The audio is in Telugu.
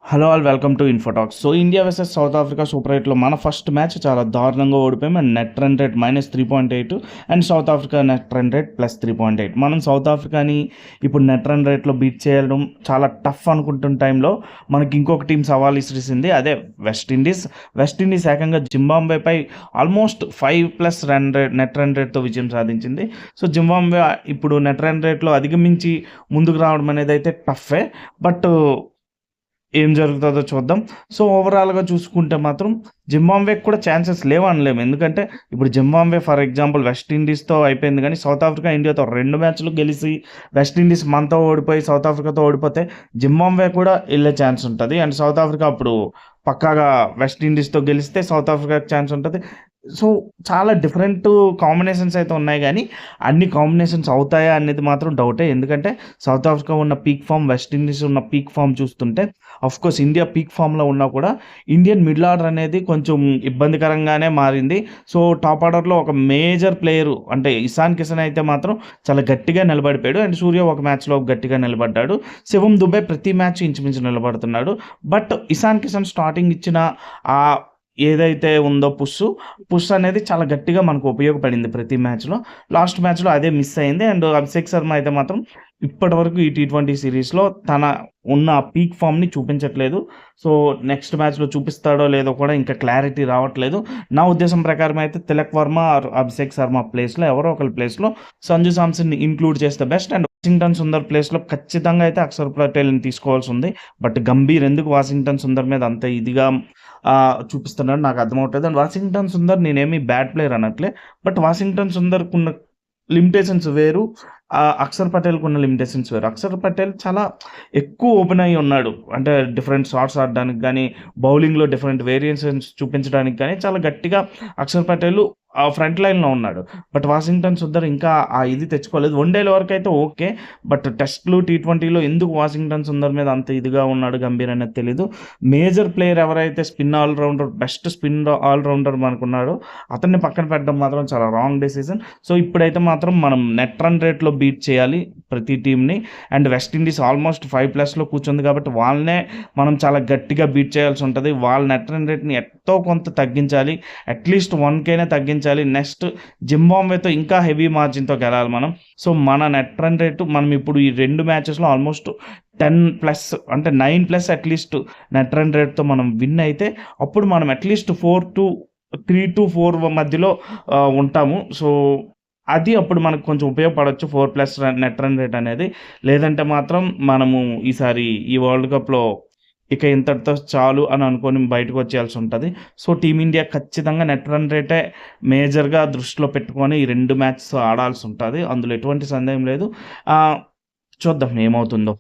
Hello all welcome to Infotalks. So India versus South Africa super 8లో మన ఫస్ట్ మ్యాచ్ చాలా దారుణంగా ఓడిపోయాం. And net run rate -3.8 and South Africa net run rate +3.8. మనం సౌత్ ఆఫ్రికాని ఇప్పుడు నెట్ రన్ రేట్లో బీట్ చేయడం చాలా టఫ్ అనుకుంటున్న టైంలో మనకి ఇంకొక టీం సవాల్ ఇసిరిసింది, అదే వెస్టిండీస్. వెస్టిండీస్ ఏకంగా జింబాబ్వేపై ఆల్మోస్ట్ 5+ నెట్ రన్ రేట్తో విజయం సాధించింది. సో జింబాబ్వే ఇప్పుడు నెట్ రన్ రేట్లో అధిగమించి ముందుకు రావడం అనేది అయితే టఫే. బట్ ఏం జరుగుతుందో చూద్దాం. సో ఓవరాల్‌గా చూసుకుంటే మాత్రం జింబాబ్వేకి కూడా ఛాన్సెస్ లేవనలేము. ఎందుకంటే ఇప్పుడు జింబాబ్వే ఫర్ ఎగ్జాంపుల్ వెస్ట్ ఇండీస్‌తో అయిపోయింది గానీ, సౌత్ ఆఫ్రికా ఇండియాతో 2 మ్యాచ్‌లు గెలిసి వెస్ట్ ఇండీస్ మనతో ఓడిపోయి సౌత్ ఆఫ్రికాతో ఓడిపోతే జింబాబ్వే కూడా ఎళ్ళే ఛాన్స్ ఉంటది. అండ్ సౌత్ ఆఫ్రికా అప్పుడు పక్కాగా వెస్ట్ ఇండీస్‌తో గెలిస్తే సౌత్ ఆఫ్రికాకి ఛాన్స్ ఉంటది. సో చాలా డిఫరెంట్ కాంబినేషన్స్ అయితే ఉన్నాయి గానీ, అన్ని కాంబినేషన్స్ అవుతాయా అనేది మాత్రం డౌటే. ఎందుకంటే సౌత్ ఆఫ్రికా ఉన్న పీక్ ఫార్మ్, వెస్ట్ ఇండీస్ ఉన్న పీక్ ఫార్మ్ చూస్తుంటే ఆఫ్‌కోర్స్ ఇండియా పీక్ ఫార్మ్‌లో ఉన్నా కూడా ఇండియన్ మిడిల్ ఆర్డర్ అనేది కొంచెం ఇబ్బందికరంగానే మారింది. సో టాప్ ఆర్డర్‌లో ఒక మేజర్ ప్లేయరు అంటే ఇషాన్ కిషన్ అయితే మాత్రం చాలా గట్టిగా నిలబడిపోయాడు. అండ్ సూర్య ఒక మ్యాచ్‌లో గట్టిగా నిలబడ్డాడు. శివం దుబే ప్రతి మ్యాచ్ ఇంచుమించు నిలబడుతున్నాడు. బట్ ఇషాన్ కిషన్ స్టార్టింగ్ ఇచ్చిన ఏదైతే ఉందో పుష్ అనేది చాలా గట్టిగా మనకు ఉపయోగపడింది ప్రతి మ్యాచ్‌లో. లాస్ట్ మ్యాచ్‌లో అదే మిస్ అయింది. అండ్ అభిషేక్ శర్మ అయితే మాత్రం ఇప్పటివరకు ఈ టీ20 సిరీస్‌లో తన ఉన్న పీక్ ఫామ్‌ని చూపించట్లేదు. సో నెక్స్ట్ మ్యాచ్‌లో చూపిస్తాడో లేదో కూడా ఇంకా క్లారిటీ రావట్లేదు. నా ఉద్దేశం ప్రకారం అయితే తిలక్ వర్మ ఆర్ అభిషేక్ శర్మ ప్లేస్‌లో ఎవరో ఒకళ్ళ ప్లేస్‌లో సంజు సామ్సన్‌ని ఇంక్లూడ్ చేస్తే బెస్ట్. అండ్ వాషింగ్టన్ సుందర్ ప్లేస్‌లో ఖచ్చితంగా అయితే అక్షర్ పటేల్‌ని తీసుకోవాల్సి ఉంది. బట్ గంభీర్ ఎందుకు వాషింగ్టన్ సుందర్ మీద అంత ఇదిగా చూపిస్తున్నాడు నాకు అర్థమవుతలేదు. అండ్ వాషింగ్టన్ సుందర్ నేనేమి బ్యాడ్ ప్లేయర్ అనట్లే. బట్ వాషింగ్టన్ సుందర్‌కున్న లిమిటేషన్స్ వేరు. అక్షర్ పటేల్‌కున్న లిమిటేషన్స్ వేరు. అక్షర్ పటేల్ చాలా ఎక్కువ ఓపెన్ అయ్యి ఉన్నాడు. అంటే డిఫరెంట్ షాట్స్ ఆడడానికి గానీ, బౌలింగ్‌లో డిఫరెంట్ వేరియేషన్స్ చూపించడానికి గానీ చాలా గట్టిగా అక్షర్ పటేల్ ఫ్రంట్ లైన్‌లో ఉన్నాడు. బట్ వాషింగ్టన్ సుందర్ ఇంకా ఇది తెచ్చుకోలేదు. వన్‌డేల వరకైతే ఓకే. బట్ టెస్ట్‌లు, టీ20లో ఎందుకు వాషింగ్టన్ సుందర్ మీద అంత ఇదిగా ఉన్నాడు గంభీర్ అనేది తెలీదు. మేజర్ ప్లేయర్ ఎవరైతే spin all rounder, best spin all rounder మనకున్నాడో అతన్ని పక్కన పెట్టడం మాత్రం చాలా రాంగ్ డెసిషన్. సో ఇప్పుడైతే మాత్రం మనం నెట్ రన్ రేట్‌లో బీట్ చేయాలి ప్రతి టీమ్‌ని. అండ్ వెస్ట్ ఇండీస్ ఆల్మోస్ట్ 5+లో కూర్చుంది కాబట్టి వాళ్ళనే మనం చాలా గట్టిగా బీట్ చేయాల్సి ఉంటది. వాళ్ళ నెట్ రన్ రేట్‌ని ఎంతో కొంత తగ్గించాలి. అట్‌లీస్ట్ 1Kనే తగ్గించాలి. నెక్స్ట్ జింబాబ్వేతో ఇంకా హెవీ మార్జిన్‌తో గెలాలి మనం. సో మన నెట్ రన్ రేటు మనం ఇప్పుడు ఈ 2 మ్యాచెస్‌లో ఆల్మోస్ట్ 10+ అంటే 9+ అట్‌లీస్ట్ నెట్ రన్ రేట్‌తో మనం విన్ అయితే అప్పుడు మనం అట్‌లీస్ట్ 3-4 మధ్యలో ఉంటాము. సో అది అప్పుడు మనకు కొంచెం ఉపయోగపడొచ్చు 4+ నెట్ రన్ రేట్ అనేది. లేదంటే మాత్రం మనము ఈసారి ఈ వరల్డ్ కప్‌లో ఇక ఇంతటితో చాలు అని అనుకోని బయటకు వచ్చేయాల్సి ఉంటది. సో టీమిండియా ఖచ్చితంగా నెట్ రన్ రేటే మేజర్‌గా దృష్టిలో పెట్టుకొని ఈ 2 మ్యాచెస్ ఆడాల్సి ఉంటది. అందులో ఎటువంటి సందేహం లేదు. చూద్దాం ఏమవుతుందో.